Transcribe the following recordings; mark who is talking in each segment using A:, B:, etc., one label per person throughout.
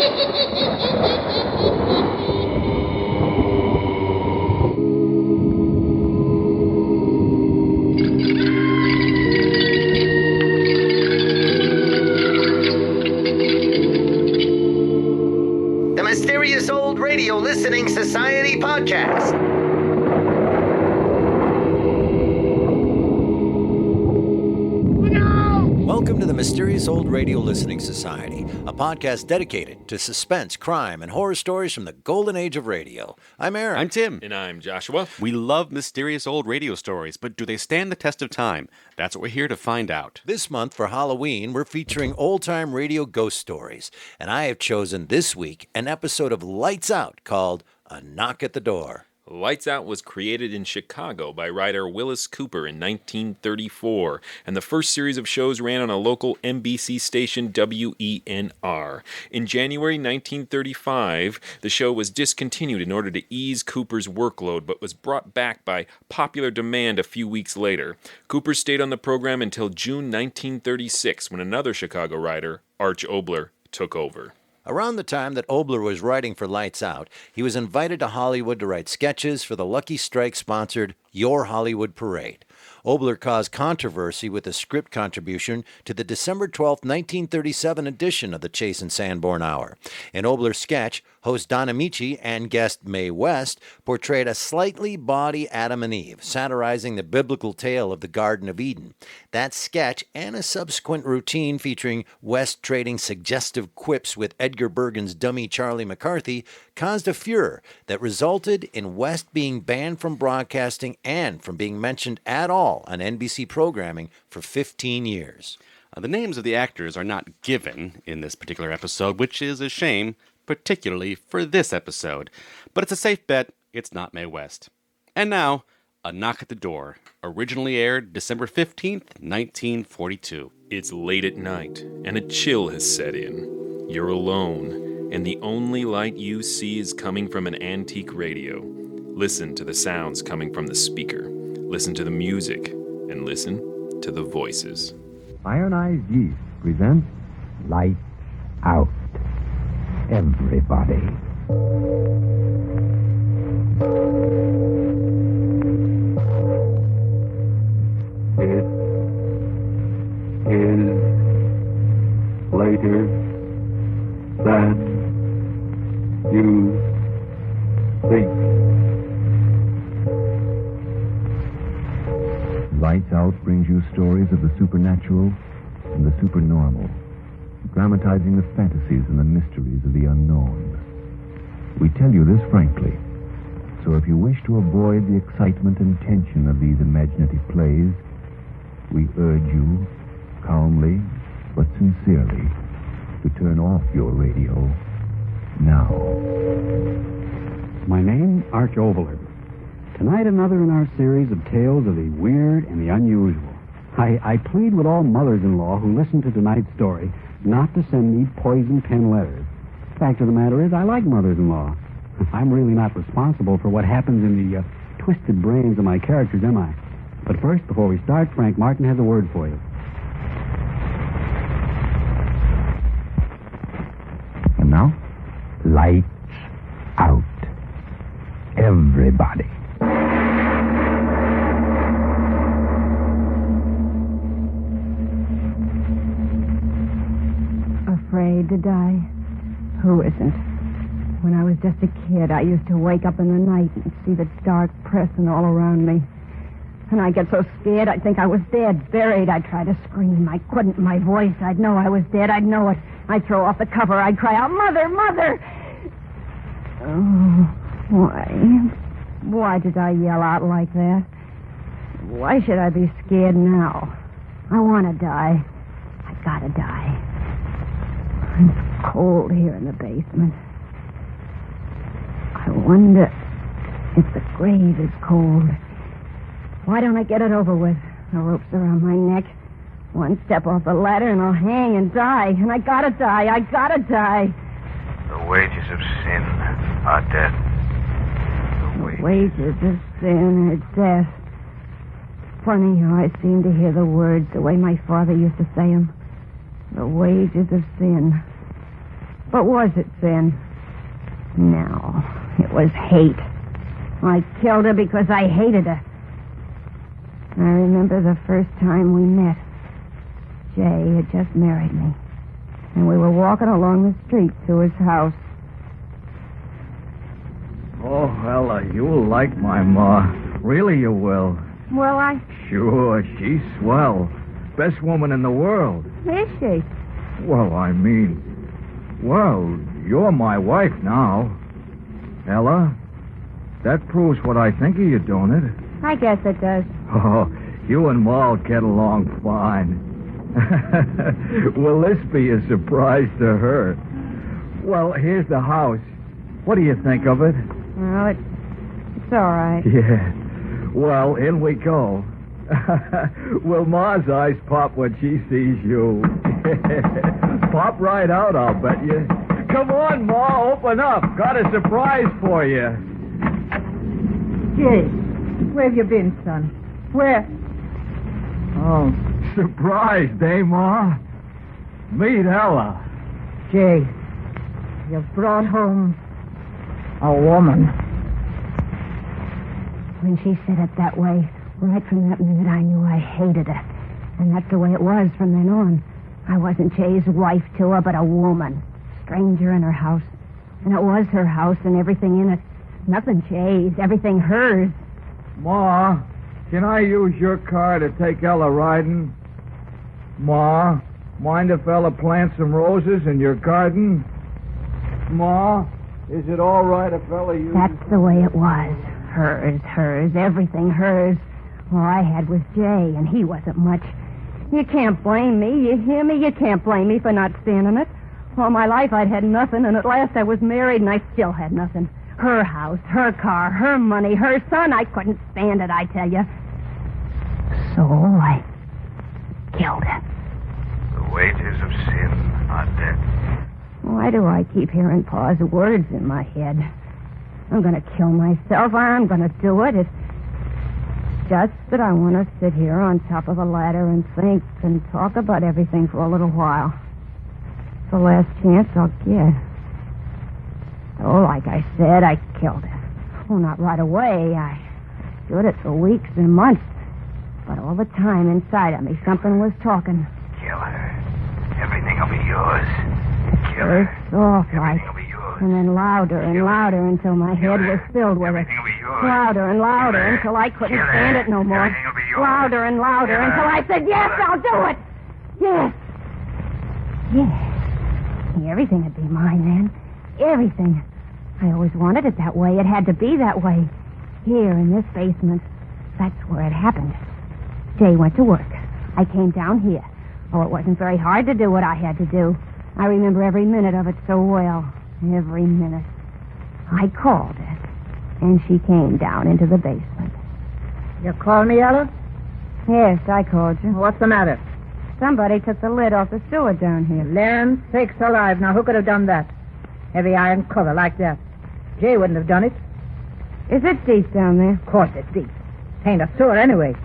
A: The Mysterious Old Radio Listening Society podcast. Welcome to the Mysterious Old Radio Listening Society, a podcast dedicated to suspense, crime, and horror stories from the golden age of radio. I'm Aaron.
B: I'm Tim.
C: And I'm Joshua.
B: We love mysterious old radio stories, but do they stand the test of time? That's what we're here to find out.
A: This month for Halloween, we're featuring old-time radio ghost stories, and I have chosen this week an episode of Lights Out called A Knock at the Door.
C: Lights Out was created in Chicago by writer Willis Cooper in 1934, and the first series of shows ran on a local NBC station, WENR. In January 1935, the show was discontinued in order to ease Cooper's workload, but was brought back by popular demand a few weeks later. Cooper stayed on the program until June 1936, when another Chicago writer, Arch Oboler, took over.
A: Around the time that Oboler was writing for Lights Out, he was invited to Hollywood to write sketches for the Lucky Strike-sponsored Your Hollywood Parade. Oboler caused controversy with a script contribution to the December 12, 1937 edition of the Chase and Sanborn Hour. In Oboler's sketch, host Don Amici and guest Mae West portrayed a slightly bawdy Adam and Eve, satirizing the biblical tale of the Garden of Eden. That sketch and a subsequent routine featuring West trading suggestive quips with Edgar Bergen's dummy Charlie McCarthy caused a furor that resulted in West being banned from broadcasting and from being mentioned at all on NBC programming for 15 years.
B: The names of the actors are not given in this particular episode, which is a shame, particularly for this episode. But it's a safe bet it's not Mae West. And now, A Knock at the Door, originally aired December 15th, 1942.
C: It's late at night, and a chill has set in. You're alone, and the only light you see is coming from an antique radio. Listen to the sounds coming from the speaker. Listen to the music, and listen to the voices.
D: Ironized Yeast presents Lights Out. Everybody. It is later than you think. Lights Out brings you stories of the supernatural and the supernormal, dramatizing the fantasies and the mysteries of the unknown. We tell you this frankly, so if you wish to avoid the excitement and tension of these imaginative plays, we urge you, calmly but sincerely, to turn off your radio now.
E: My name, Arch Oboler. Tonight, another in our series of tales of the weird and the unusual. I plead with all mothers-in-law who listen to tonight's story not to send me poison pen letters. Fact of the matter is, I like mothers-in-law. I'm really not responsible for what happens in the twisted brains of my characters, am I? But first, before we start, Frank Martin has a word for you.
D: And now, Lights Out. Everybody.
F: Afraid to die? Who isn't? When I was just a kid, I used to wake up in the night and see the dark pressing all around me. And I'd get so scared, I'd think I was dead, buried. I'd try to scream. I couldn't. My voice, I'd know I was dead. I'd know it. I'd throw off the cover. I'd cry out, "Mother, Mother!" Oh, why? Why did I yell out like that? Why should I be scared now? I want to die. I gotta die. It's cold here in the basement. I wonder if the grave is cold. Why don't I get it over with? The rope's around my neck. One step off the ladder and I'll hang and die. And I gotta die. I gotta die.
G: The wages of sin are death. The
F: Wages of sin are death. Funny how I seem to hear the words the way my father used to say them. The wages of sin. But was it sin? No, it was hate. I killed her because I hated her. I remember the first time we met. Jay had just married me, and we were walking along the street to his house.
H: Oh, Ella, you'll like my ma. Really you will.
F: Well,
H: Sure, she's swell. Best woman in the world.
F: Is she?
H: Well, I mean... Well, you're my wife now. Ella, that proves what I think of you, don't it?
F: I guess it does.
H: Oh, you and Ma'll get along fine. Will this be a surprise to her? Well, here's the house. What do you think of it?
F: Well, it's all right.
H: Yeah. Well, in we go. Will Ma's eyes pop when she sees you? Pop right out, I'll bet you. Come on, Ma, open up. Got a surprise for you.
I: Jay, where have you been, son? Where?
H: Oh, surprised, eh, Ma? Meet Ella.
I: Jay, you've brought home a woman.
F: When she said it that way, right from that minute I knew I hated her. And that's the way it was from then on. I wasn't Jay's wife to her, but a woman. Stranger in her house. And it was her house and everything in it. Nothing Jay's, everything hers.
H: Ma, can I use your car to take Ella riding? Ma, mind if Ella plants some roses in your garden? Ma, is it all right if Ella uses...
F: That's the way it was. Hers, everything hers. All I had was Jay, and he wasn't much. You can't blame me, you hear me? You can't blame me for not standing it. All my life I'd had nothing, and at last I was married, and I still had nothing. Her house, her car, her money, her son. I couldn't stand it, I tell you. So I killed her.
G: The wages of sin are death.
F: Why do I keep hearing Pa's words in my head? I'm going to kill myself. I'm going to do it. It's just that I want to sit here on top of a ladder and think and talk about everything for a little while. It's the last chance I'll get. So, like I said, I killed her. Well, not right away. I stood it for weeks and months. But all the time inside of me, something was talking.
G: Kill her. Everything will be yours. Kill
F: Very
G: her.
F: soft, like.
G: Everything will be yours.
F: And then louder and louder until my head was filled with it.
G: Everything will be yours.
F: Louder and louder until I couldn't stand it no more.
G: Everything will be yours.
F: Louder and louder until I said, yes, I'll do it. Yes. Yes. Everything would be mine then. Everything. I always wanted it that way. It had to be that way. Here in this basement. That's where it happened. Jay went to work. I came down here. Oh, it wasn't very hard to do what I had to do. I remember every minute of it so well. Every minute. I called her, and she came down into the basement.
I: You called me, Ella?
F: Yes, I called you.
I: What's the matter?
F: Somebody took the lid off the sewer down here.
I: Land sakes alive. Now, who could have done that? Heavy iron cover like that. Jay wouldn't have done it.
F: Is it deep down there?
I: Of course it's deep. Ain't a sewer anyway.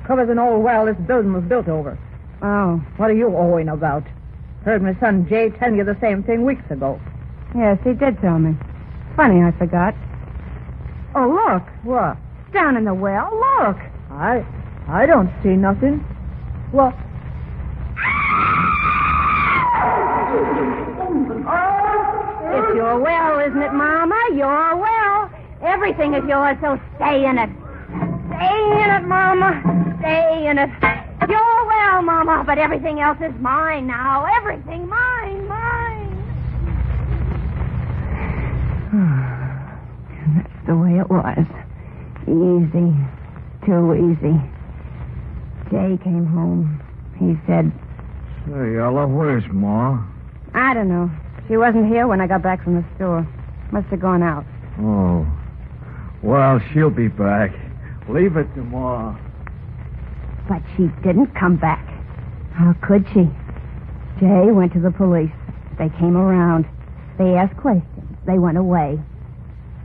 I: Covers an old well this building was built over.
F: Oh,
I: What are you owing about? Heard my son Jay tell you the same thing weeks ago.
F: yes, he did tell me. Funny, I forgot. Oh, look.
I: What?
F: Down in the well. Look.
I: I don't see nothing. What?
F: It's your well, isn't it, Mama? Your well. Everything is yours, so stay in it. Stay in it, Mama. Stay in it. Your well, Mama, but everything else is mine now. Everything mine. And that's the way it was. Easy. Too easy. Jay came home. He said,
H: Say, Ella, where's Ma?
F: I don't know. She wasn't here when I got back from the store. Must have gone out.
H: Oh. Well, she'll be back. Leave it to Ma.
F: But she didn't come back. How could she? Jay went to the police. They came around. They asked questions. They went away.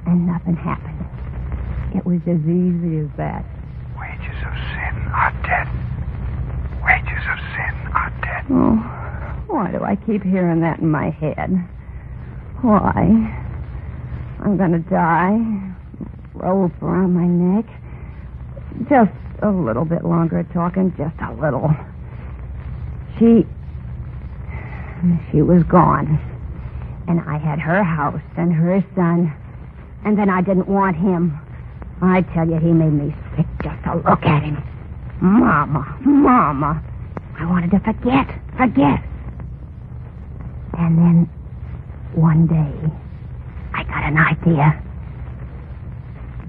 F: And nothing happened. It was as easy as that.
G: Wages of sin are death. Wages of sin are death.
F: Oh, why do I keep hearing that in my head? Why? I'm gonna die. Rope around my neck. Just a little bit longer talking, just a little. She was gone. And I had her house and her son. And then I didn't want him. I tell you, he made me sick just to look at him. Mama. I wanted to forget. And then, one day, I got an idea.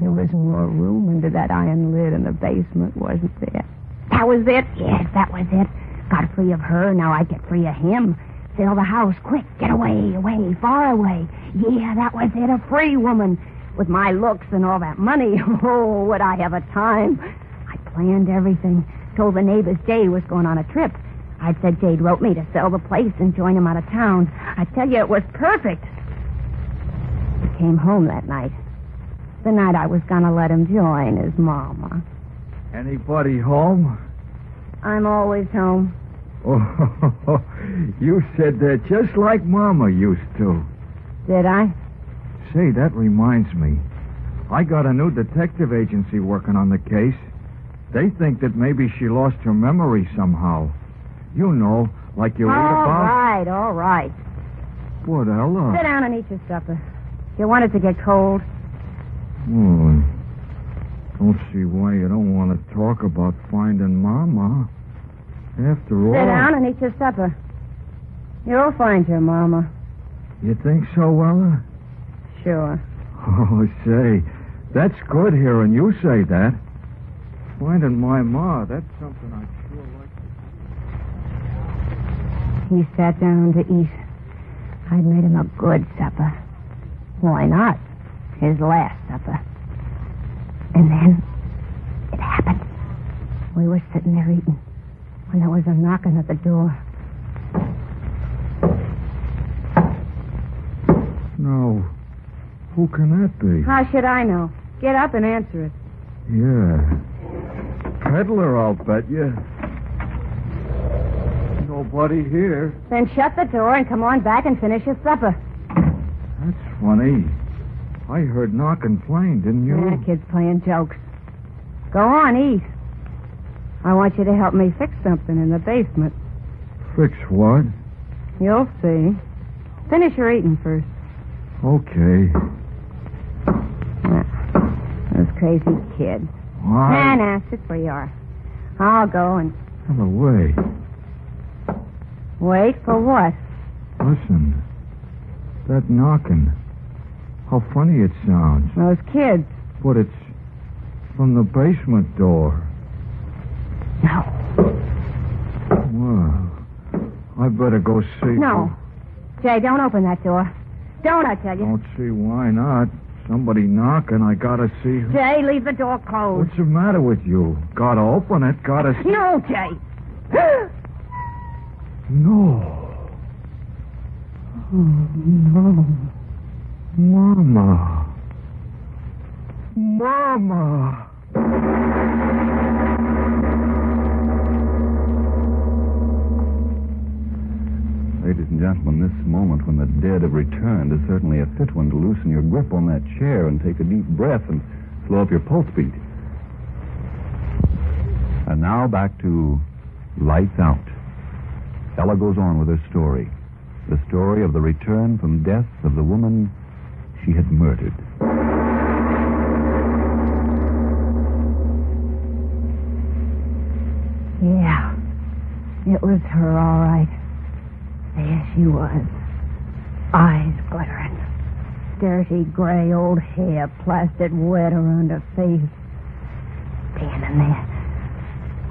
F: There was more room under that iron lid in the basement, wasn't there? That was it. Yes, that was it. Got free of her, now I get free of him. Sell the house, quick, get away, far away. Yeah, that was it, a free woman. With my looks and all that money, oh, would I have a time. I planned everything. Told the neighbors Jay was going on a trip. I'd said Jade wrote me to sell the place and join him out of town. I tell you, it was perfect. He came home that night. The night I was going to let him join his mama.
H: Anybody home?
F: I'm always home.
H: Oh, you said that just like Mama used to.
F: Did I?
H: Say, that reminds me. I got a new detective agency working on the case. They think that maybe she lost her memory somehow. You know, like you read about.
F: All right.
H: What, Ella?
F: Sit down and eat your supper. You want it to get cold?
H: Oh, don't see why you don't want to talk about finding Mama. After all...
F: Sit down and eat your supper. You'll find your Mama.
H: You think so, Ella?
F: Sure.
H: Oh, say, that's good hearing you say that. Finding my Ma, that's something I'd sure like to...
F: He sat down to eat. I'd made him a good supper. Why not? His last supper. And then it happened. We were sitting there eating when there was a knocking at the door.
H: No. Who can that be?
F: How should I know? Get up and answer it.
H: Yeah. Peddler, I'll bet you. Nobody here.
F: Then shut the door and come on back and finish your supper.
H: That's funny. I heard knocking plain, didn't you?
F: Yeah, kid's playing jokes. Go on, eat. I want you to help me fix something in the basement.
H: Fix what?
F: You'll see. Finish your eating first.
H: Okay.
F: Those crazy kids.
H: Why?
F: Nah, sit where you are. I'll go and...
H: Out of the way.
F: Wait for what?
H: Listen. That knocking. How funny it sounds.
F: Those kids.
H: But it's from the basement door.
F: No.
H: Well, I better go see.
F: No. Jay, don't open that door. Don't, I tell you.
H: Don't see why not. Somebody knocking, I gotta see who...
F: Jay, leave the door closed.
H: What's the matter with you? Gotta open it, gotta see...
F: No, Jay.
H: No. Oh, no. Mama. Mama.
D: Ladies and gentlemen, this moment when the dead have returned is certainly a fit one to loosen your grip on that chair and take a deep breath and slow up your pulse beat. And now back to Lights Out. Ella goes on with her story. The story of the return from death of the woman she had murdered.
F: Yeah. It was her, all right. There she was. Eyes glittering. Dirty gray old hair plastered wet around her face. Standing there.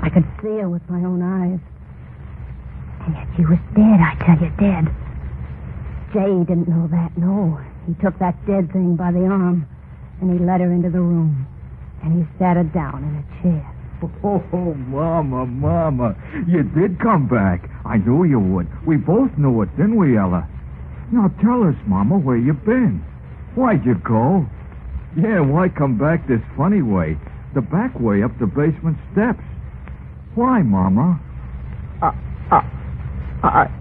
F: I could see her with my own eyes. And yet she was dead, I tell you, dead. Jay didn't know that, no. He took that dead thing by the arm, and he led her into the room. And he sat her down in a chair.
H: Oh, Mama. You did come back. I knew you would. We both knew it, didn't we, Ella? Now tell us, Mama, where you been. Why'd you go? Yeah, why come back this funny way? The back way up the basement steps. Why, Mama?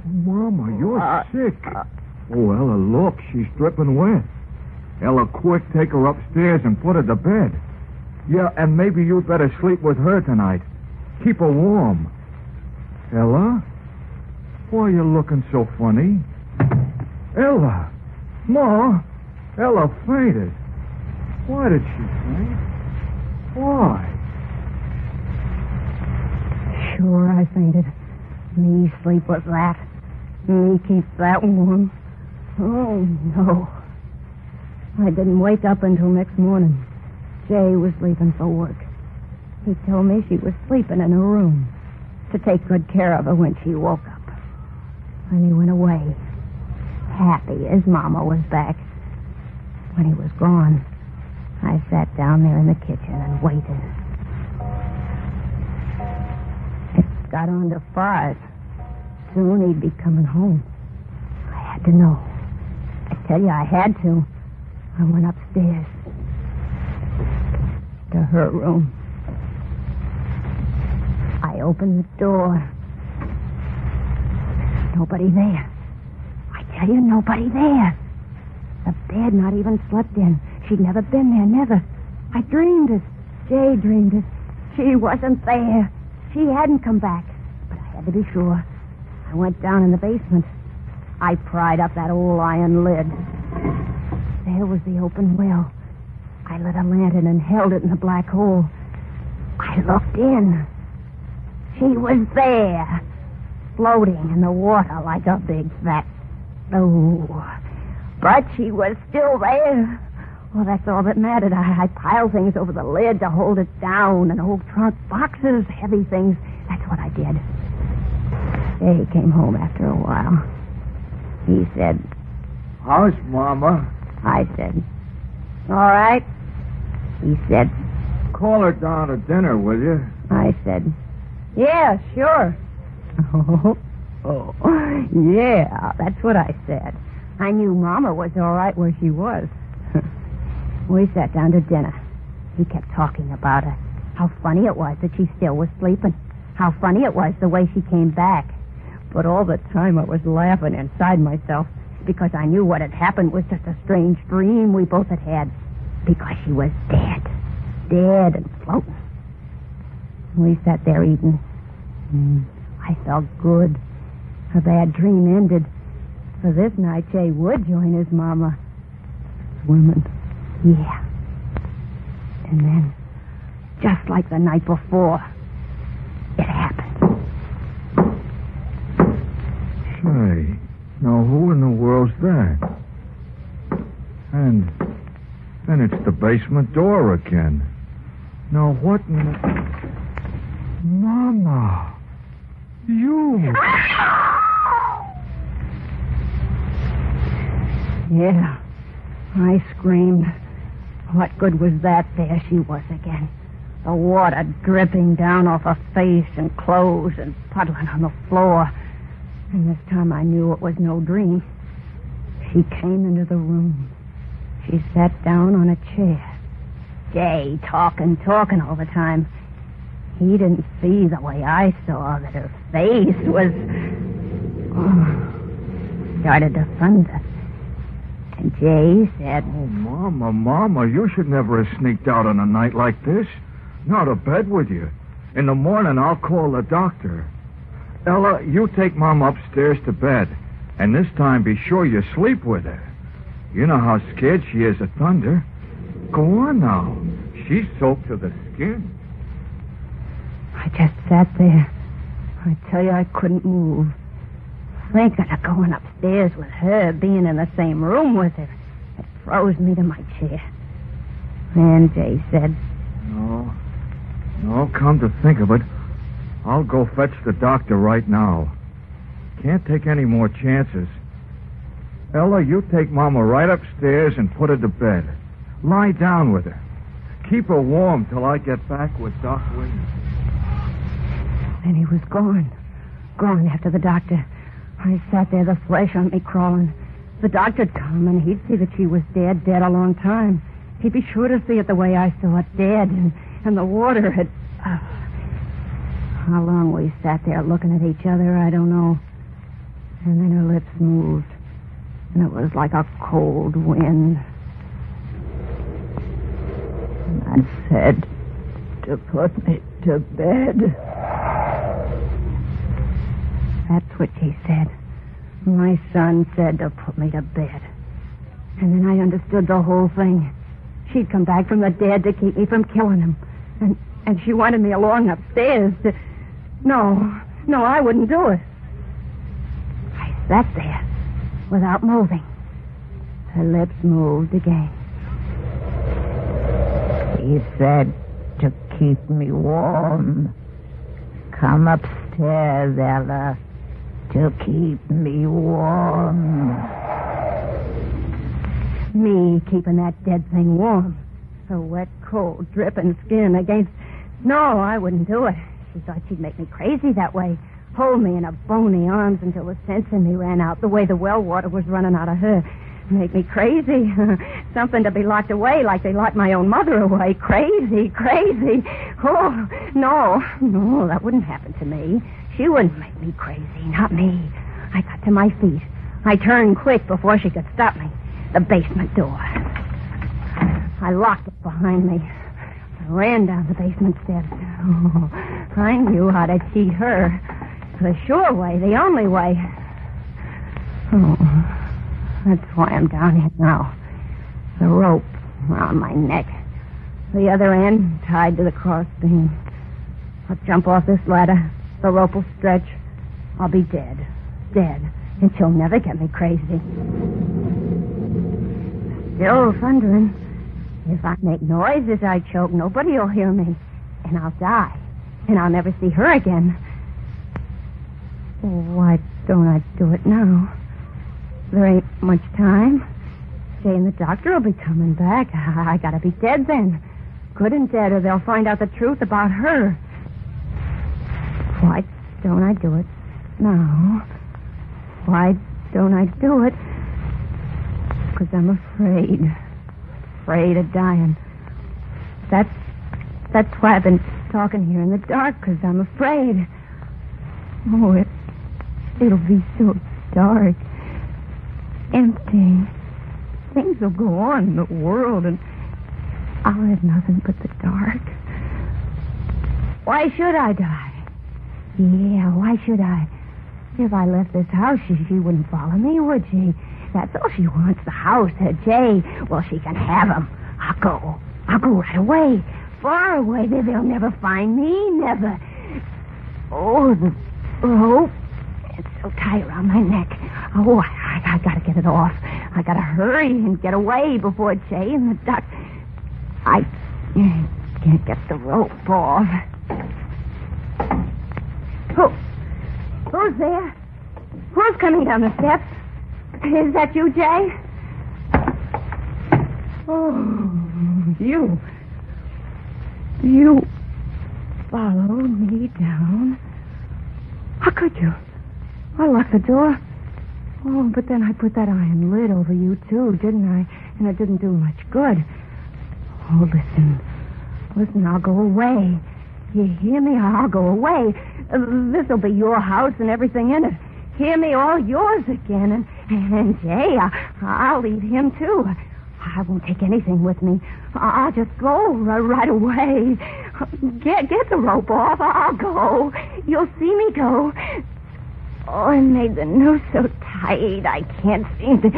H: Mama, you're sick. Oh, Ella, look, she's dripping wet. Ella, quick, take her upstairs and put her to bed. Yeah, and maybe you'd better sleep with her tonight. Keep her warm. Ella? Why are you looking so funny? Ella! Ma! Ella fainted. Why did she faint? Why?
F: Sure, I fainted. Me sleep with that. Me keep that warm. Oh, no. I didn't wake up until next morning. Jay was leaving for work. He told me she was sleeping in her room to take good care of her when she woke up. And he went away, happy his mama was back. When he was gone, I sat down there in the kitchen and waited. It got on to 5. Soon he'd be coming home. I had to know. I tell you, I had to. I went upstairs to her room. I opened the door. Nobody there. I tell you, nobody there. The bed not even slept in. She'd never been there, never. I dreamed it. Jay dreamed it. She wasn't there. She hadn't come back. But I had to be sure. I went down in the basement. I pried up that old iron lid. There was the open well. I lit a lantern and held it in the black hole. I looked in. She was there, floating in the water like a big fat... Oh, but she was still there. Well, that's all that mattered. I piled things over the lid to hold it down, and old trunk boxes, heavy things. That's what I did. Jay came home after a while. He said,
H: How's Mama?
F: I said, all right. He said,
H: Call her down to dinner, will you?
F: I said, yeah, sure. Oh, yeah, that's what I said. I knew Mama was all right where she was. We sat down to dinner. He kept talking about her. How funny it was that she still was sleeping. How funny it was the way she came back. But all the time I was laughing inside myself because I knew what had happened was just a strange dream we both had had. Because she was dead. Dead and floating. We sat there eating. I felt good. A bad dream ended. For this night, Jay would join his mama. Swimming. Yeah. And then, just like the night before, it happened.
H: Say, now who in the world's that? And it's the basement door again. Now what in the... Mama! You!
F: Yeah, I screamed. What good was that? There she was again. The water dripping down off her face and clothes and puddling on the floor. And this time I knew it was no dream. She came into the room. She sat down on a chair. Jay talking all the time. He didn't see the way I saw that her face was... started to thunder. And Jay said...
H: Oh, Mama, you should never have sneaked out on a night like this. Not to bed with you. In the morning, I'll call the doctor. Ella, you take Mom upstairs to bed. And this time, be sure you sleep with her. You know how scared she is of thunder. Go on now. She's soaked to the skin.
F: I just sat there. I tell you, I couldn't move. Thinking of going upstairs with her, being in the same room with her, it froze me to my chair. And Jay said,
H: No, come to think of it, I'll go fetch the doctor right now. Can't take any more chances. Ella, you take Mama right upstairs and put her to bed. Lie down with her. Keep her warm till I get back with Doc Williams.
F: And he was gone. Gone after the doctor. I sat there, the flesh on me crawling. The doctor'd come, and he'd see that she was dead a long time. He'd be sure to see it the way I saw it, dead, and the water had... How long we sat there looking at each other, I don't know. And then her lips moved. and it was like a cold wind. And I said to put me to bed. That's what she said. My son said to put me to bed. And then I understood the whole thing. She'd come back from the dead to keep me from killing him. And she wanted me along upstairs to... No, I wouldn't do it. I sat there without moving. Her lips moved again.
I: He said to keep me warm. Come upstairs, Ella, to keep me warm.
F: Me keeping that dead thing warm. Her wet, cold, dripping skin against... No, I wouldn't do it. She thought she'd make me crazy that way. Hold me in her bony arms until the sense in me ran out, the way the well water was running out of her. Make me crazy. Something to be locked away like they locked my own mother away. Crazy. Oh, no, that wouldn't happen to me. She wouldn't make me crazy, not me. I got to my feet. I turned quick before she could stop me. The basement door. I locked it behind me. I ran down the basement steps. Oh, I knew how to cheat her. The sure way, the only way. Oh, that's why I'm down here now. The rope around my neck. The other end tied to the crossbeam. I'll jump off this ladder. The rope will stretch. I'll be dead. And she'll never get me crazy. Still thundering. If I make noise as I choke, nobody will hear me. And I'll die. And I'll never see her again. Why don't I do it now? There ain't much time. Jay and the doctor will be coming back. I gotta be dead then. Good and dead, or they'll find out the truth about her. Why don't I do it now? Why don't I do it? Because I'm afraid. Afraid of dying. That's why I've been talking here in the dark, because I'm afraid. Oh, it'll be so dark. Empty. Things will go on in the world, and I'll have nothing but the dark. Why should I die? Yeah, why should I? If I left this house, she wouldn't follow me, would she? That's all she wants, the house, her Jay. Well, she can have him. I'll go right away. Far away. They'll never find me, never. Oh, the rope. It's so tight around my neck. Oh, I gotta get it off. I gotta hurry and get away before Jay and the duck... I can't get the rope off. Who's there? Who's coming down the steps? Is that you, Jay? Oh, you followed me down. How could you? I locked the door. Oh, but then I put that iron lid over you, too, didn't I? And it didn't do much good. Oh, listen, I'll go away. You hear me? I'll go away. This'll be your house and everything in it. Hear me? All yours again. And Jay, I'll leave him, too. I won't take anything with me. I'll just go right away. Get the rope off. I'll go. You'll see me go. Oh, I made the noose so tight I can't seem to...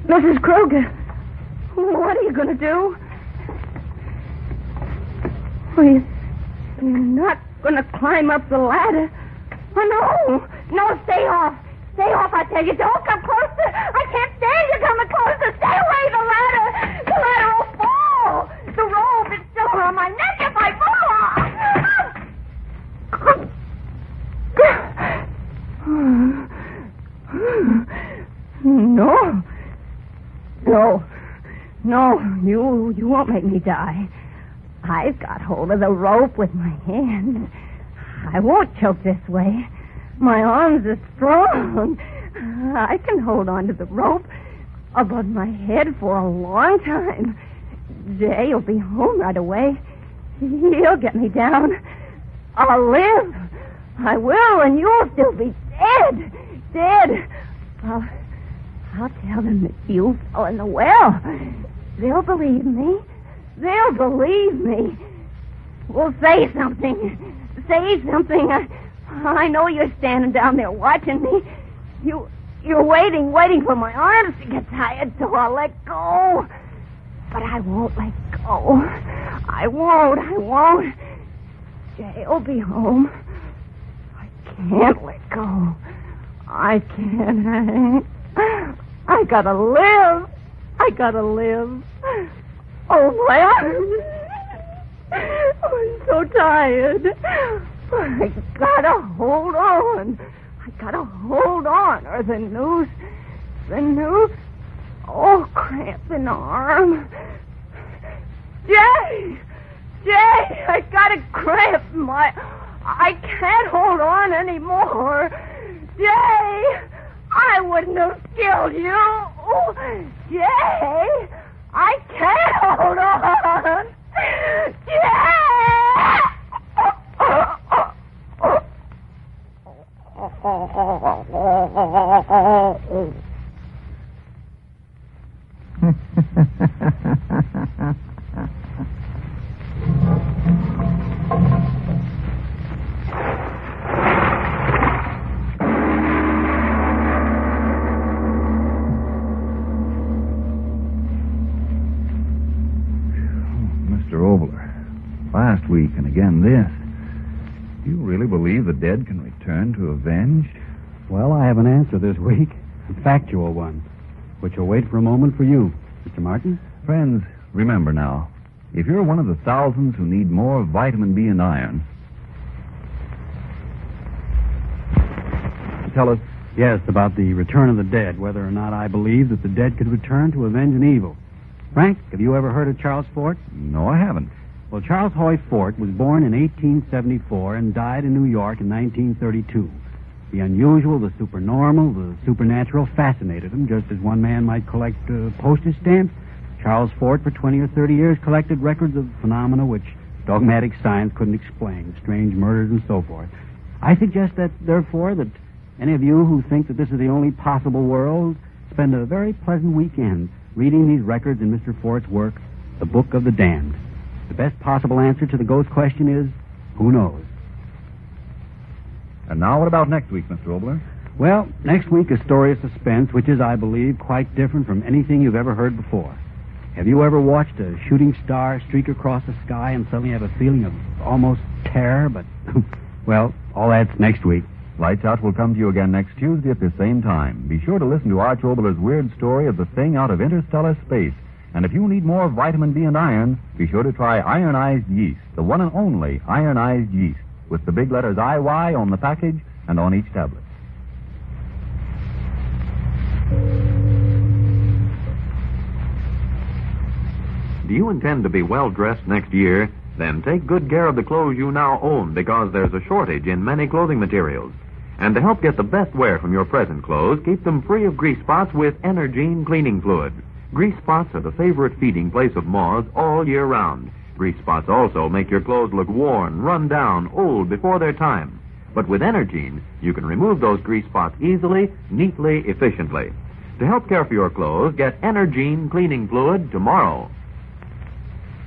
F: Mrs. Kruger, what are you going to do? Well, you're not going to climb up the ladder. Oh, no, stay off. Stay off, I tell you. Don't come closer. I can't stand you coming closer. Stay away, the ladder will fall. The rope is still around my neck if I fall. No, you won't make me die. I've got hold of the rope with my hands. I won't choke this way. My arms are strong. I can hold on to the rope above my head for a long time. Jay will be home right away. He'll get me down. I'll live. I will, and you'll still be dead. Well, I'll tell them that you fell in the well. They'll believe me. They'll believe me. Well, say something. Say something. I know you're standing down there watching me. You're waiting for my arms to get tired, so I'll let go. But I won't let go. I won't. Jay'll be home. I can't let go. I can't. I gotta live. Oh, my arms. I'm so tired. I gotta hold on. Or the noose. Oh, cramp in the arm. Jay, I got a cramp in I can't hold on anymore. Jay, I wouldn't have killed you. Jay, I can't hold on. Jay!
D: Mr. Oboler, last week and again this. Do you really believe the dead can return to avenge?
E: Well, I have an answer this week, a factual one, which will wait for a moment for you, Mr. Martin.
D: Friends, remember now, if you're one of the thousands who need more vitamin B and iron, tell us.
E: Yes, about the return of the dead, whether or not I believe that the dead could return to avenge an evil. Frank, have you ever heard of Charles Fort?
D: No, I haven't.
E: Well, Charles Hoy Fort was born in 1874 and died in New York in 1932. The unusual, the supernormal, the supernatural fascinated him, just as one man might collect postage stamps. Charles Fort, for 20 or 30 years, collected records of phenomena which dogmatic science couldn't explain, strange murders and so forth. I suggest that, therefore, that any of you who think that this is the only possible world spend a very pleasant weekend reading these records in Mr. Fort's work, The Book of the Damned. The best possible answer to the ghost question is, who knows?
D: And now what about next week, Mr. Oboler?
E: Well, next week a story of suspense, which is, I believe, quite different from anything you've ever heard before. Have you ever watched a shooting star streak across the sky and suddenly have a feeling of almost terror? But, well, all that's next week.
D: Lights Out will come to you again next Tuesday at the same time. Be sure to listen to Arch Oboler's weird story of the thing out of interstellar space. And if you need more vitamin B and iron, be sure to try ironized yeast, the one and only ironized yeast, with the big letters IY on the package and on each tablet. Do you intend to be well-dressed next year? Then take good care of the clothes you now own, because there's a shortage in many clothing materials. And to help get the best wear from your present clothes, keep them free of grease spots with Energine cleaning fluid. Grease spots are the favorite feeding place of moths all year round. Grease spots also make your clothes look worn, run down, old before their time. But with Energine, you can remove those grease spots easily, neatly, efficiently. To help care for your clothes, get Energine cleaning fluid tomorrow.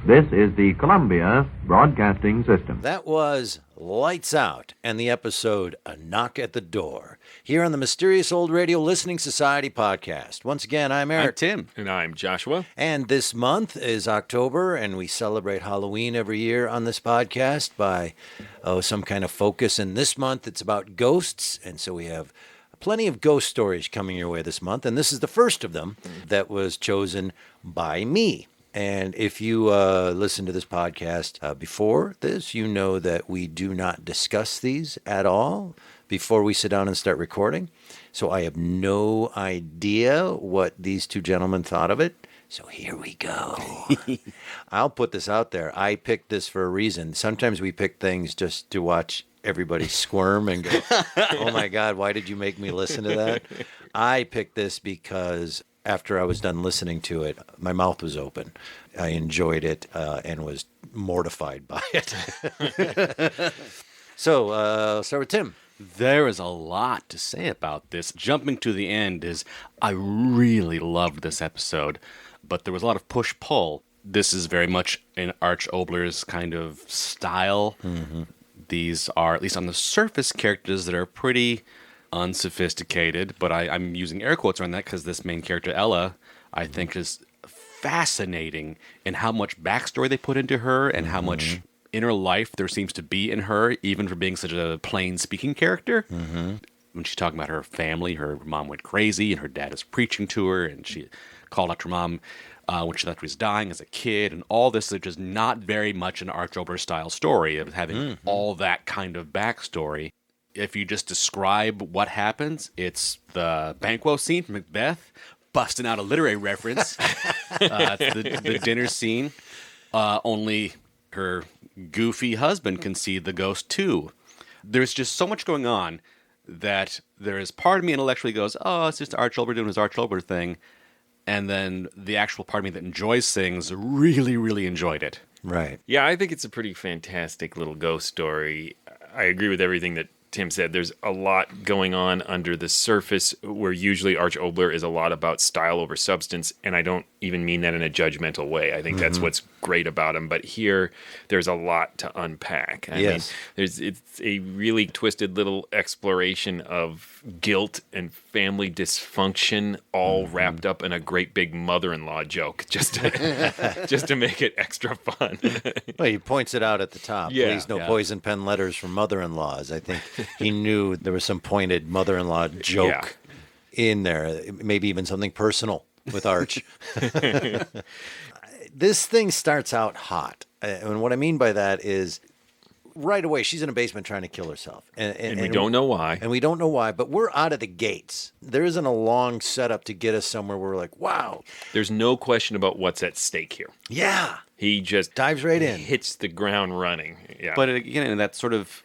D: This is the Columbia Broadcasting System.
A: That was Lights Out and the episode A Knock at the Door here on the Mysterious Old Radio Listening Society podcast. Once again, I'm Eric.
B: I'm Tim.
C: And I'm Joshua.
A: And this month is October, and we celebrate Halloween every year on this podcast by some kind of focus. And this month it's about ghosts, and so we have plenty of ghost stories coming your way this month, and this is the first of them that was chosen by me. And if you listen to this podcast before this, you know that we do not discuss these at all before we sit down and start recording. So I have no idea what these two gentlemen thought of it. So here we go. I'll put this out there. I picked this for a reason. Sometimes we pick things just to watch everybody squirm and go, oh my God, why did you make me listen to that? I picked this because after I was done listening to it, my mouth was open. I enjoyed it and was mortified by it. So, start with Tim.
B: There is a lot to say about this. Jumping to the end is, I really loved this episode, but there was a lot of push-pull. This is very much in Arch Oboler's kind of style. Mm-hmm. These are, at least on the surface, characters that are pretty unsophisticated, but I'm using air quotes around that because this main character, Ella, I think is fascinating in how much backstory they put into her and how much inner life there seems to be in her, even for being such a plain speaking character. Mm-hmm. When she's talking about her family, her mom went crazy and her dad was preaching to her, and she called out her mom when she thought she was dying as a kid, and all this is just not very much an Arch Oboler style story of having all that kind of backstory. If you just describe what happens, it's the Banquo scene from Macbeth, busting out a literary reference. It's the dinner scene. Only her goofy husband can see the ghost too. There's just so much going on that there is part of me intellectually goes, oh, it's just Arch Oboler doing his Arch Oboler thing. And then the actual part of me that enjoys things really, really enjoyed it.
A: Right.
C: Yeah, I think it's a pretty fantastic little ghost story. I agree with everything that Tim said. There's a lot going on under the surface where usually Arch Oboler is a lot about style over substance, and I don't even mean that in a judgmental way. I think that's what's great about him. But here, there's a lot to unpack. I mean, it's a really twisted little exploration of guilt and family dysfunction, all wrapped up in a great big mother-in-law joke, just to make it extra fun.
A: Well, he points it out at the top.
C: Yeah.
A: Please, no poison pen letters from mother-in-laws. I think he knew there was some pointed mother-in-law joke in there, maybe even something personal with Arch. This thing starts out hot. And what I mean by that is right away, she's in a basement trying to kill herself.
C: And we don't know why.
A: And we don't know why, but we're out of the gates. There isn't a long setup to get us somewhere where we're like, wow.
C: There's no question about what's at stake here.
A: Yeah.
C: He just
A: dives right in.
C: Hits the ground running. Yeah.
B: But again, in that sort of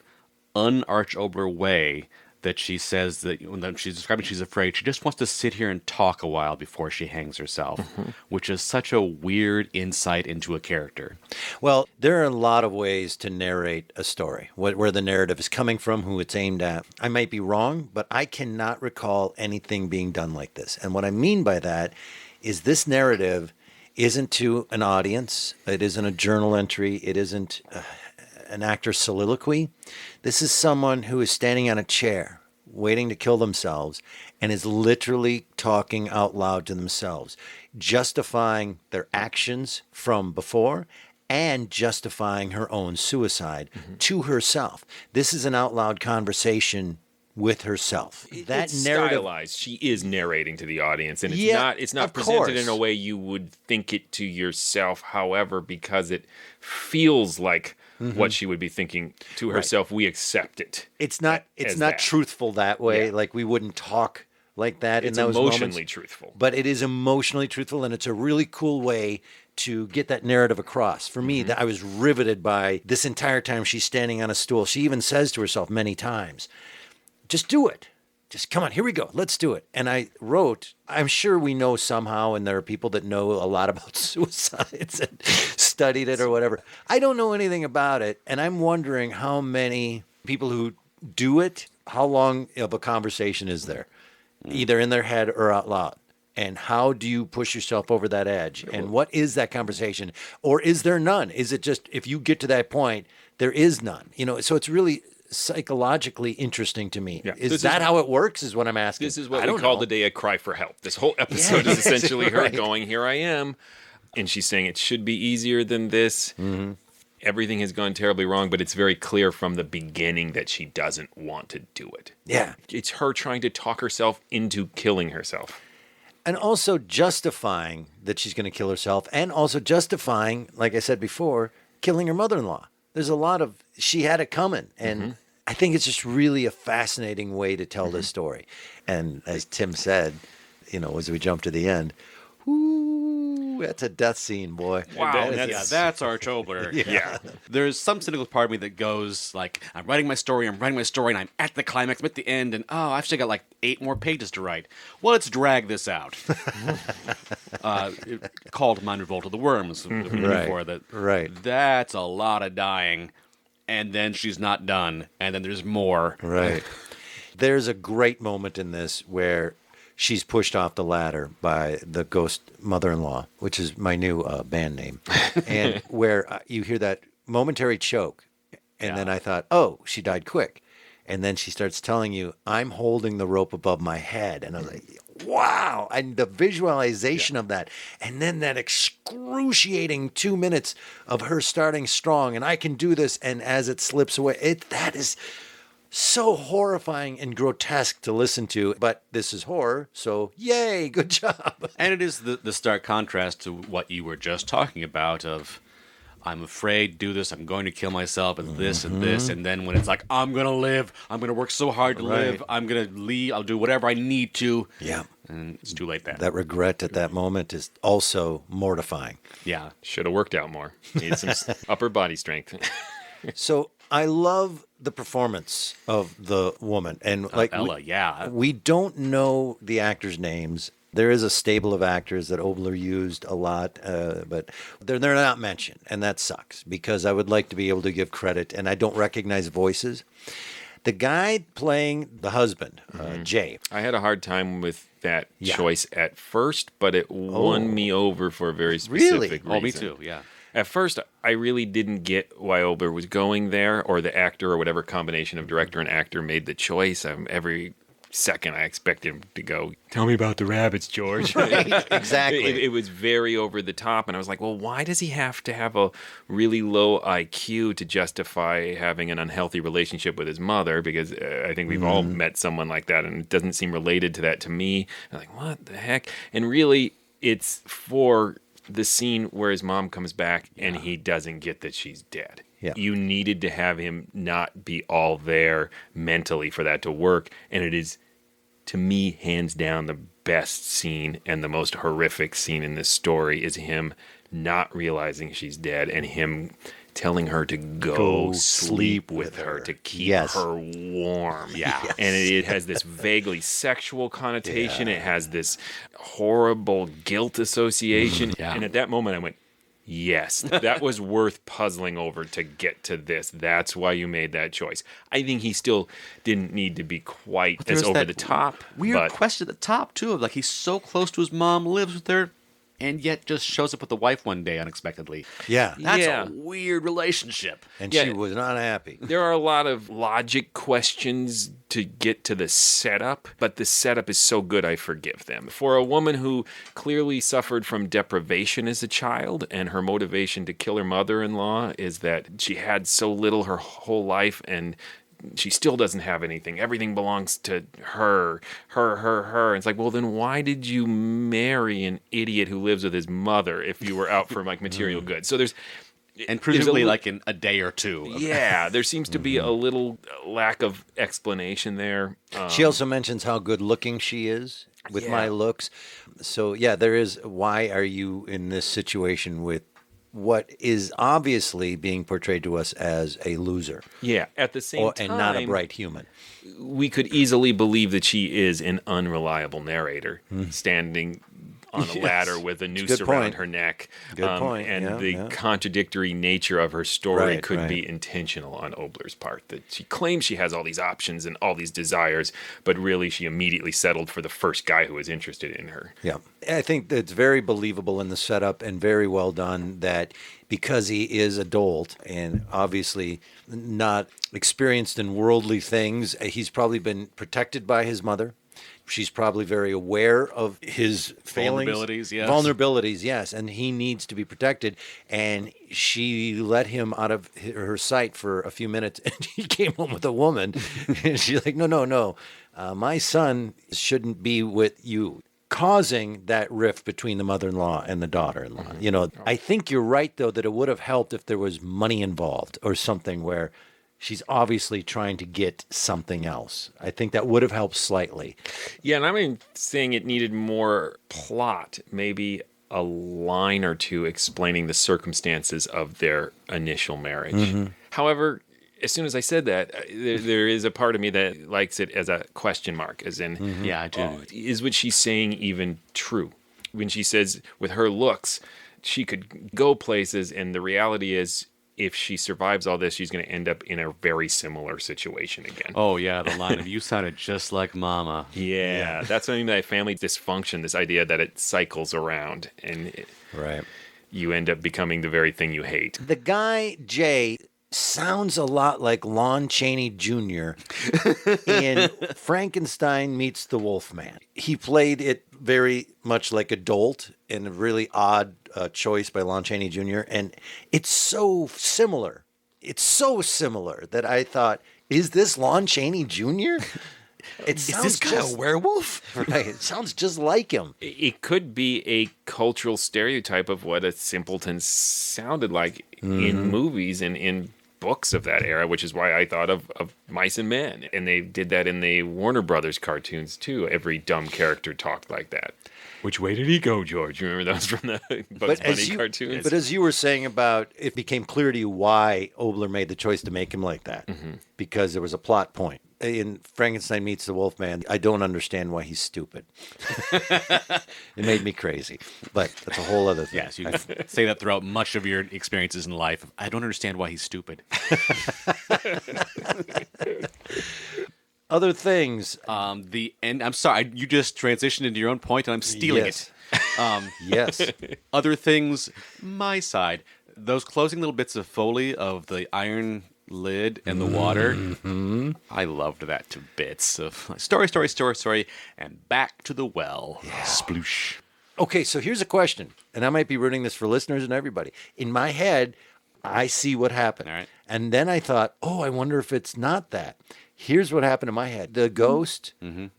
B: un-Arch Oboler way that she says that when she's describing she's afraid, she just wants to sit here and talk a while before she hangs herself, which is such a weird insight into a character.
A: Well, there are a lot of ways to narrate a story, where the narrative is coming from, who it's aimed at. I might be wrong, but I cannot recall anything being done like this. And what I mean by that is this narrative isn't to an audience. It isn't a journal entry. It isn't an actor's soliloquy. This is someone who is standing on a chair waiting to kill themselves and is literally talking out loud to themselves, justifying their actions from before and justifying her own suicide to herself. This is an out loud conversation with herself. That
C: it's
A: narrative,
C: stylized. She is narrating to the audience, and it's not
A: of
C: presented
A: course.
C: in a way you would think it to yourself. However, because it feels like what she would be thinking to herself, we accept it.
A: It's not
C: that.
A: truthful that way.
C: Yeah.
A: Like we wouldn't talk like that
C: It's
A: in those
C: emotionally
A: moments.
C: truthful.
A: But it is emotionally truthful, and it's a really cool way to get that narrative across. For me, that I was riveted by this entire time she's standing on a stool. She even says to herself many times, just do it. Just come on, here we go. Let's do it. And I wrote, I'm sure we know somehow, and there are people that know a lot about suicides and studied it or whatever. I don't know anything about it, and I'm wondering how many people who do it, how long of a conversation is there, either in their head or out loud? And how do you push yourself over that edge? And what is that conversation? Or is there none? Is it just, if you get to that point, there is none? So it's really psychologically interesting to me.
C: Yeah.
A: Is that how it works is what I'm asking.
C: This is what we call today a cry for help. This whole episode is essentially her going, here I am. And she's saying it should be easier than this. Mm-hmm. Everything has gone terribly wrong, but it's very clear from the beginning that she doesn't want to do it.
A: Yeah.
C: It's her trying to talk herself into killing herself.
A: And also justifying that she's going to kill herself, and also justifying, like I said before, killing her mother-in-law. There's a lot of, she had it coming. And I think it's just really a fascinating way to tell this story. And as Tim said, as we jump to the end, ooh, that's a death scene, boy.
B: Wow, that's Arch Oboler.
C: Yeah.
B: There's some cynical part of me that goes like, I'm writing my story, and I'm at the climax, I'm at the end, and I've still got like 8 more pages to write. Well, let's drag this out. Called Mind Revolt of the Worms. Before that.
A: Right.
B: That's a lot of dying, and then she's not done, and then there's more.
A: Right. There's a great moment in this where she's pushed off the ladder by the ghost mother-in-law, which is my new band name, and where you hear that momentary choke. And then I thought, oh, she died quick. And then she starts telling you, I'm holding the rope above my head. And I was like, wow. And the visualization of that. And then that excruciating 2 minutes of her starting strong. And I can do this. And as it slips away, that is so horrifying and grotesque to listen to. But this is horror. So yay, good job.
B: And it is the stark contrast to what you were just talking about of, I'm afraid, do this, I'm going to kill myself, and this and this, and then when it's like, I'm going to live, I'm going to work so hard to live, I'm going to leave, I'll do whatever I need to.
A: Yeah.
B: And it's too late then.
A: That regret at that moment is also mortifying.
B: Yeah.
C: Should have worked out more. Need some upper body strength.
A: So I love the performance of the woman. And like
B: Ella,
A: we don't know the actors' names. There is a stable of actors that Oboler used a lot, but they're not mentioned, and that sucks because I would like to be able to give credit, and I don't recognize voices. The guy playing the husband, Jay.
C: I had a hard time with that choice at first, but it won me over for a very specific reason.
B: Oh, me too, yeah.
C: At first, I really didn't get why Oboler was going there, or the actor, or whatever combination of director and actor made the choice. Every second I expected him to go, tell me about the rabbits, George.
A: Right, exactly.
C: It was very over the top, and I was like, well, why does he have to have a really low IQ to justify having an unhealthy relationship with his mother? Because I think we've all met someone like that, and it doesn't seem related to that to me. I'm like, what the heck? And really, it's for the scene where his mom comes back and he doesn't get that she's dead.
A: Yeah.
C: You needed to have him not be all there mentally for that to work. And it is, to me, hands down, the best scene and the most horrific scene in this story is him not realizing she's dead and him telling her to go sleep with her to keep her warm.
B: Yeah.
C: And it has this vaguely sexual connotation. It has this horrible guilt association. And at that moment I went, yes, that was worth puzzling over to get to this. That's why you made that choice. I think he still didn't need to be quite as over the top.
B: Weird question at the top, too, of like he's so close to his mom, lives with her, and yet just shows up with the wife one day unexpectedly.
A: Yeah.
B: That's a weird relationship.
A: And she was not happy.
C: There are a lot of logic questions to get to the setup, but the setup is so good I forgive them. For a woman who clearly suffered from deprivation as a child, and her motivation to kill her mother-in-law is that she had so little her whole life, and she still doesn't have anything. Everything belongs to her. It's like, well, then why did you marry an idiot who lives with his mother if you were out for like material goods? So
B: and presumably like in a day or two.
C: Yeah, there seems to be a little lack of explanation there.
A: She also mentions how good looking she is with my looks. So yeah, there is, why are you in this situation with what is obviously being portrayed to us as a loser.
C: Yeah, at the same time.
A: And not a bright human.
C: We could easily believe that she is an unreliable narrator, standing on a ladder with a noose around her neck.
A: Good point.
C: And the contradictory nature of her story could be intentional on Oboler's part. That she claims she has all these options and all these desires, but really she immediately settled for the first guy who was interested in her.
A: Yeah. I think that's very believable in the setup and very well done that because he is adult and obviously not experienced in worldly things, he's probably been protected by his mother. She's probably very aware of his failings. Vulnerabilities, yes. And he needs to be protected. And she let him out of her sight for a few minutes. And he came home with a woman. And she's like, no. My son shouldn't be with you. Causing that rift between the mother-in-law and the daughter-in-law. Mm-hmm. You know, I think you're right, though, that it would have helped if there was money involved or something where she's obviously trying to get something else. I think that would have helped slightly.
C: Yeah, and I'm saying it needed more plot, maybe a line or two explaining the circumstances of their initial marriage. Mm-hmm. However, as soon as I said that, there is a part of me that likes it as a question mark, as in,
B: yeah, I do.
C: Is what she's saying even true? When she says with her looks, she could go places, and the reality is, if she survives all this, she's going to end up in a very similar situation again.
B: Oh, yeah, the line of, you sounded just like Mama.
C: Yeah, that's what I mean by family dysfunction, this idea that it cycles around and
A: Right.
C: you end up becoming the very thing you hate.
A: The guy, Jay, sounds a lot like Lon Chaney Jr. in Frankenstein Meets the Wolfman. He played it very much like a dolt, and a really odd choice by Lon Chaney Jr. And it's so similar. It's so similar that I thought, is this Lon Chaney Jr.? It sounds
B: Is this guy a werewolf?
A: Right. It sounds just like him.
C: It could be a cultural stereotype of what a simpleton sounded like in movies and in books of that era, which is why I thought of Mice and Men. And they did that in the Warner Brothers cartoons, too. Every dumb character talked like that. Which way did he go, George? You remember those from the Bugs Bunny cartoons?
A: But as you were saying about, it became clear to you why Oboler made the choice to make him like that. Because there was a plot point. In Frankenstein Meets the Wolfman, I don't understand why he's stupid. It made me crazy. But that's a whole other thing.
B: Yes, you say that throughout much of your experiences in life. I don't understand why he's stupid.
A: Other things.
B: The end. I'm sorry, you just transitioned into your own point, and I'm stealing
A: Yes.
B: it.
A: Yes.
B: Other things, my side. Those closing little bits of Foley of the iron lid and the water. I loved that to bits. Of story, and back to the well. Sploosh.
A: Okay, so here's a question, and I might be ruining this for listeners and everybody. In my head, I see what happened.
B: All right.
A: And then I thought, oh, I wonder if it's not that. Here's what happened in my head. The ghost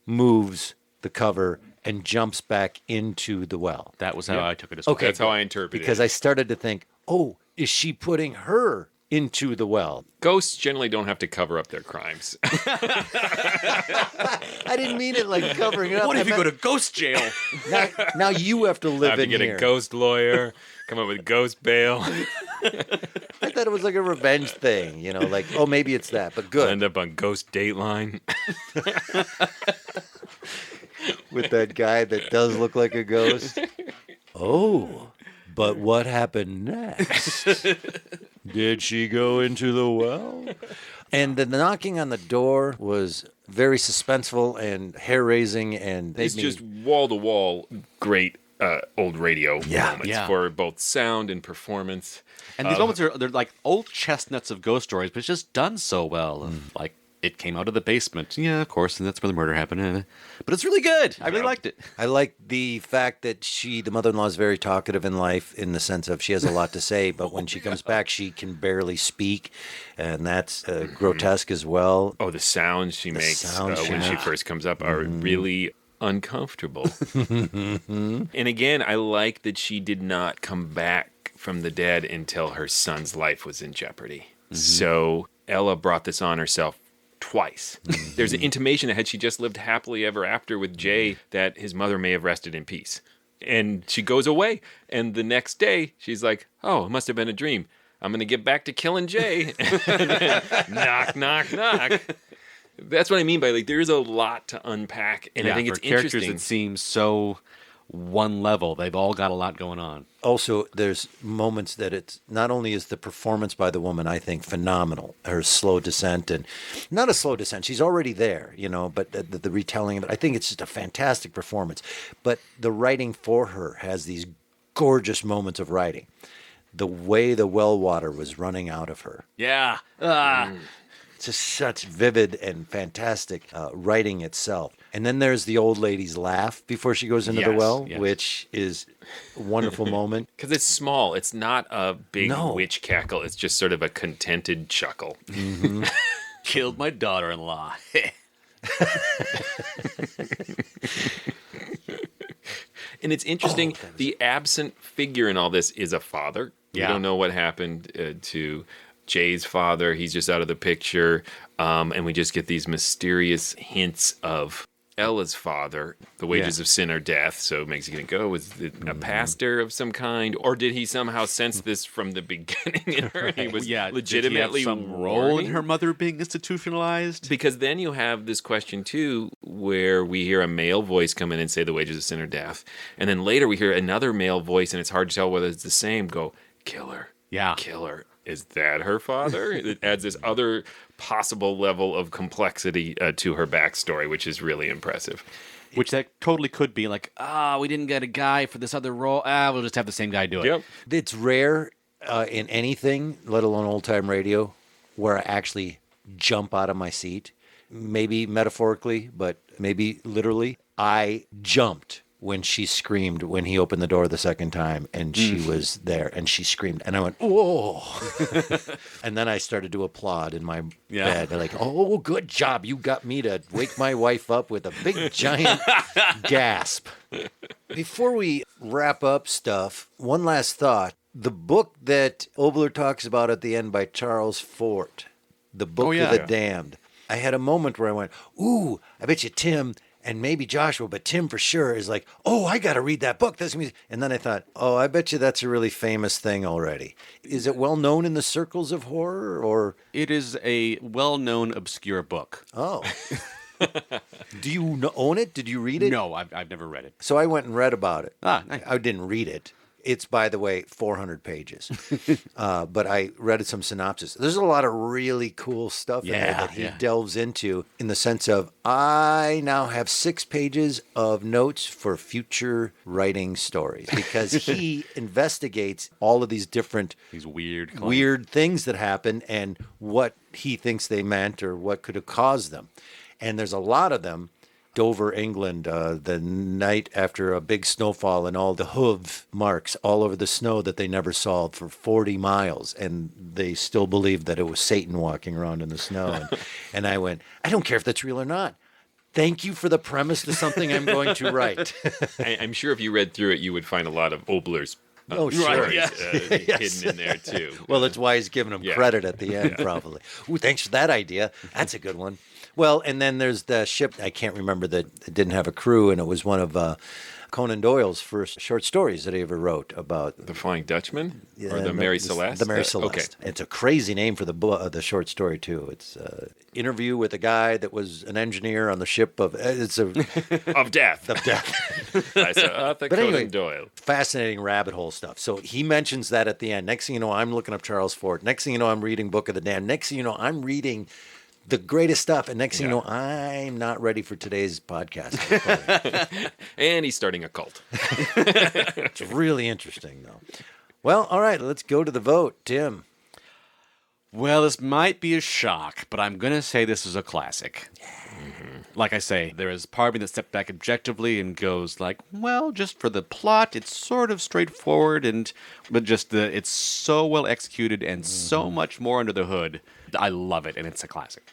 A: moves the cover and jumps back into the well.
B: That was how I took it as well.
A: Okay.
C: That's how I interpreted
A: Because
C: it.
A: I started to think, oh, is she putting her into the well?
C: Ghosts generally don't have to cover up their crimes.
A: I didn't mean it like covering it up.
B: What if
A: I
B: you go
A: meant-
B: to ghost jail?
A: now you have to live
C: have to
A: in
C: get
A: here.
C: a ghost lawyer, come up with ghost bail,
A: I thought it was like a revenge thing, like, oh, maybe it's that, but good.
C: end up on Ghost Dateline.
A: With that guy that does look like a ghost. Oh, but what happened next? Did she go into the well? And the knocking on the door was very suspenseful and hair-raising, and
C: It's just wall-to-wall great old radio moments
B: Yeah.
C: for both sound and performance.
B: And these moments they're like old chestnuts of ghost stories, but it's just done so well. Like, it came out of the basement. Yeah, of course, and that's where the murder happened. But it's really good. I really liked it.
A: I like the fact that the mother-in-law is very talkative in life, in the sense of she has a lot to say, but when she comes back, she can barely speak, and that's grotesque as well.
C: Oh, the sounds she makes
A: sounds she
C: when she
A: makes.
C: first comes up are really uncomfortable. And again, I like that she did not come back from the dead until her son's life was in jeopardy. So Ella brought this on herself twice. There's an intimation that had she just lived happily ever after with Jay, that his mother may have rested in peace. And she goes away, and the next day she's like, oh, it must have been a dream. I'm going to get back to killing Jay. And then, knock, knock, knock. That's what I mean by, like, there's a lot to unpack, and I think
B: for
C: it's
B: characters
C: interesting.
B: that seem so one level. They've all got a lot going on.
A: Also, there's moments that it's not only is the performance by the woman, I think, phenomenal. Her slow descent, and not a slow descent. She's already there, but the retelling of it, I think it's just a fantastic performance. But the writing for her has these gorgeous moments of writing. The way the well water was running out of her.
B: Yeah.
A: Just such vivid and fantastic writing itself. And then there's the old lady's laugh before she goes into the
B: Yes,
A: well,
B: yes.
A: which is a wonderful moment.
C: Because it's small. It's not a big
A: No.
C: witch cackle. It's just sort of a contented chuckle.
B: Killed my daughter-in-law.
C: And it's interesting, the absent figure in all this is a father. We
B: Yeah.
C: don't know what happened to Jay's father. He's just out of the picture. And we just get these mysterious hints of Ella's father. The wages of sin are death, so it makes you think, oh, was it a pastor of some kind? Or did he somehow sense this from the beginning in her? And he was legitimately
B: did he have some role
C: warning?
B: in her mother being institutionalized?
C: Because then you have this question, too, where we hear a male voice come in and say the wages of sin are death. And then later we hear another male voice, and it's hard to tell whether it's the same, go, kill her.
B: Yeah.
C: Kill her. is that her father? It adds this other possible level of complexity to her backstory, which is really impressive.
B: Which that totally could be like, we didn't get a guy for this other role. We'll just have the same guy do it.
C: Yep.
A: It's rare in anything, let alone old-time radio, where I actually jump out of my seat. Maybe metaphorically, but maybe literally. I jumped when she screamed when he opened the door the second time, and she was there, and she screamed, and I went, whoa. And then I started to applaud in my bed. Like, oh, good job. You got me to wake my wife up with a big, giant gasp. Before we wrap up stuff, one last thought. The book that Oboler talks about at the end by Charles Fort, The Book of the Damned. I had a moment where I went, ooh, I bet you Tim and maybe Joshua, but Tim for sure is like, oh, I got to read that book. That's me. And then I thought, oh, I bet you that's a really famous thing already. Is it well known in the circles of horror, or?
B: It is a well-known, obscure book.
A: Oh. Do you own it? Did you read it?
B: No, I've never read it.
A: So I went and read about it.
B: Nice.
A: I didn't read it. It's, by the way, 400 pages. But I read some synopsis. There's a lot of really cool stuff in there that he delves into, in the sense of, I now have 6 pages of notes for future writing stories, because he investigates all of these different weird things that happen and what he thinks they meant or what could have caused them. And there's a lot of them. Dover, England, the night after a big snowfall, and all the hoof marks all over the snow that they never solved for 40 miles. And they still believed that it was Satan walking around in the snow. And I went, I don't care if that's real or not. Thank you for the premise to something I'm going to write.
C: I'm sure if you read through it, you would find a lot of Oboler's
A: stories
C: hidden in there, too.
A: Well, that's why he's giving him credit at the end, probably. Ooh, thanks for that idea. That's a good one. Well, and then there's the ship, I can't remember, that it didn't have a crew, and it was one of Conan Doyle's first short stories that he ever wrote about.
C: The Flying Dutchman? Or the Mary Celeste?
A: The Mary Celeste. Okay. It's a crazy name for the short story, too. It's an interview with a guy that was an engineer on the ship of...
C: of death.
A: Of death.
C: By Sir Arthur Conan Doyle.
A: Fascinating rabbit hole stuff. So he mentions that at the end. Next thing you know, I'm looking up Charles Fort. Next thing you know, I'm reading Book of the Damned. Next thing you know, I'm reading... the greatest stuff, and next thing you know, I'm not ready for today's podcast.
C: And he's starting a cult.
A: It's really interesting, though. Well, all right, let's go to the vote. Tim.
B: Well, this might be a shock, but I'm going to say this is a classic. Like I say, there is part of me that stepped back objectively and goes like, well, just for the plot, it's sort of straightforward, but just it's so well executed and so much more under the hood. I love it, and it's a classic.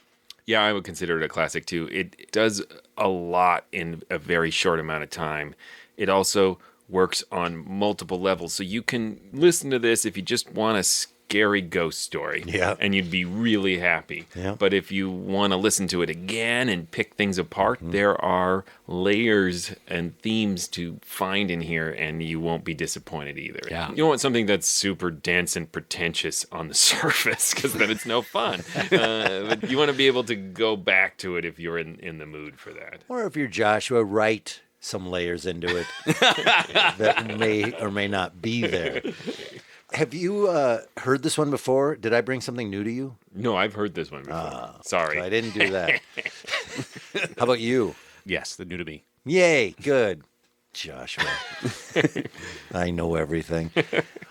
C: Yeah, I would consider it a classic, too. It does a lot in a very short amount of time. It also works on multiple levels. So you can listen to this if you just want a scary ghost story.
A: Yeah.
C: And you'd be really happy.
A: Yeah.
C: But if you want to listen to it again and pick things apart, there are layers and themes to find in here, and you won't be disappointed either.
B: Yeah.
C: You don't want something that's super dense and pretentious on the surface, because then it's no fun. But you want to be able to go back to it if you're in the mood for that.
A: Or if you're Joshua, write some layers into it that may or may not be there. Have you heard this one before? Did I bring something new to you?
C: No, I've heard this one before. Sorry.
A: So I didn't do that. How about you?
B: Yes, the new to me.
A: Yay, good. Joshua. I know everything.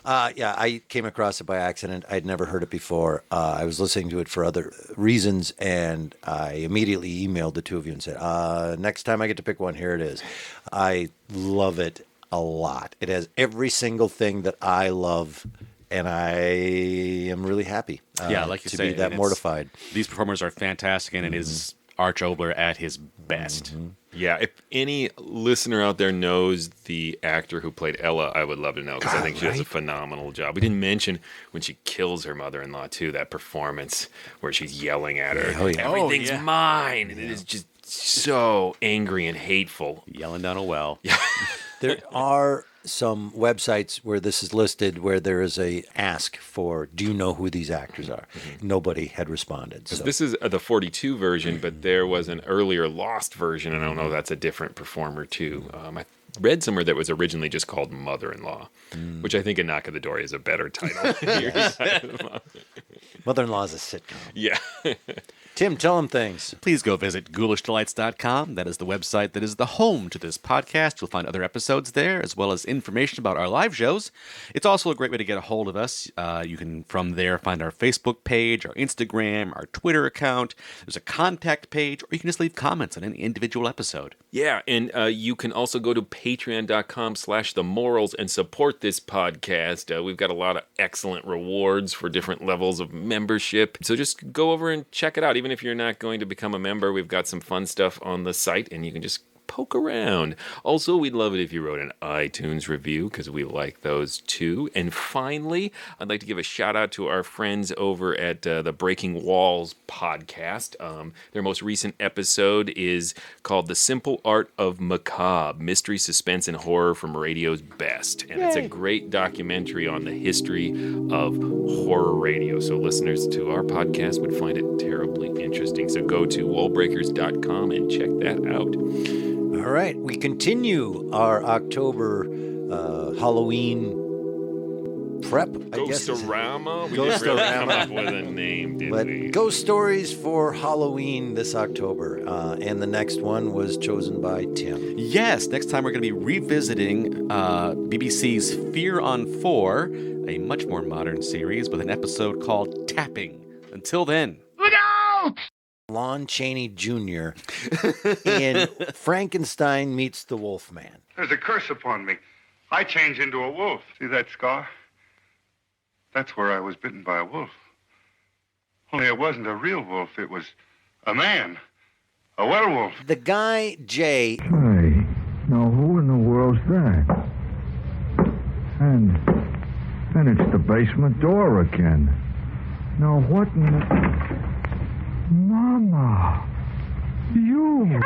A: I came across it by accident. I'd never heard it before. I was listening to it for other reasons, and I immediately emailed the two of you and said, next time I get to pick one, here it is. I love it a lot. It has every single thing that I love, and I am really happy
B: like you
A: to
B: say,
A: be that mortified.
B: These performers are fantastic, and it is Arch Oboler at his best.
C: Yeah, if any listener out there knows the actor who played Ella, I would love to know, because I think she does a phenomenal job. We didn't mention when she kills her mother-in-law, too, that performance where she's yelling at her.
A: Oh, yeah.
C: Everything's mine. And it is just so angry and hateful.
B: Yelling down a well.
A: There are some websites where this is listed where there is a ask for, do you know who these actors are? Nobody had responded. So.
C: This is the 42 version, but there was an earlier lost version, and I don't know, that's a different performer too. read somewhere that was originally just called Mother-in-Law, which I think A Knock at the Door is a better title.
A: Mother-in-Law is a sitcom.
C: Yeah.
A: Tim, tell them things.
B: Please go visit ghoulishdelights.com. That is the website that is the home to this podcast. You'll find other episodes there, as well as information about our live shows. It's also a great way to get a hold of us. You can, from there, find our Facebook page, our Instagram, our Twitter account. There's a contact page, or you can just leave comments on any individual episode.
C: Yeah, and you can also go to patreon.com/themorals and support this podcast. We've got a lot of excellent rewards for different levels of membership. So just go over and check it out. Even if you're not going to become a member, we've got some fun stuff on the site, and you can just poke around. Also, we'd love it if you wrote an iTunes review, because we like those too. And finally, I'd like to give a shout out to our friends over at the Breaking Walls podcast. Their most recent episode is called The Simple Art of Macabre, Mystery, Suspense, and Horror from Radio's Best. And it's a great documentary on the history of horror radio. So listeners to our podcast would find it terribly interesting. So go to wallbreakers.com and check that out.
A: All right, we continue our October Halloween prep, I guess.
C: Ghost-orama? We didn't really come up with a name, did we?
A: Ghost stories for Halloween this October. And the next one was chosen by Tim.
B: Yes, next time we're going to be revisiting BBC's Fear on 4, a much more modern series with an episode called Tapping. Until then.
G: Look out!
A: Lon Chaney Jr. in Frankenstein Meets the Wolfman.
J: There's a curse upon me. I change into a wolf. See that scar? That's where I was bitten by a wolf. Only it wasn't a real wolf. It was a man. A werewolf.
A: The guy, Jay.
H: Hey, now who in the world's that? And it's the basement door again. Now what in the... Mama, you...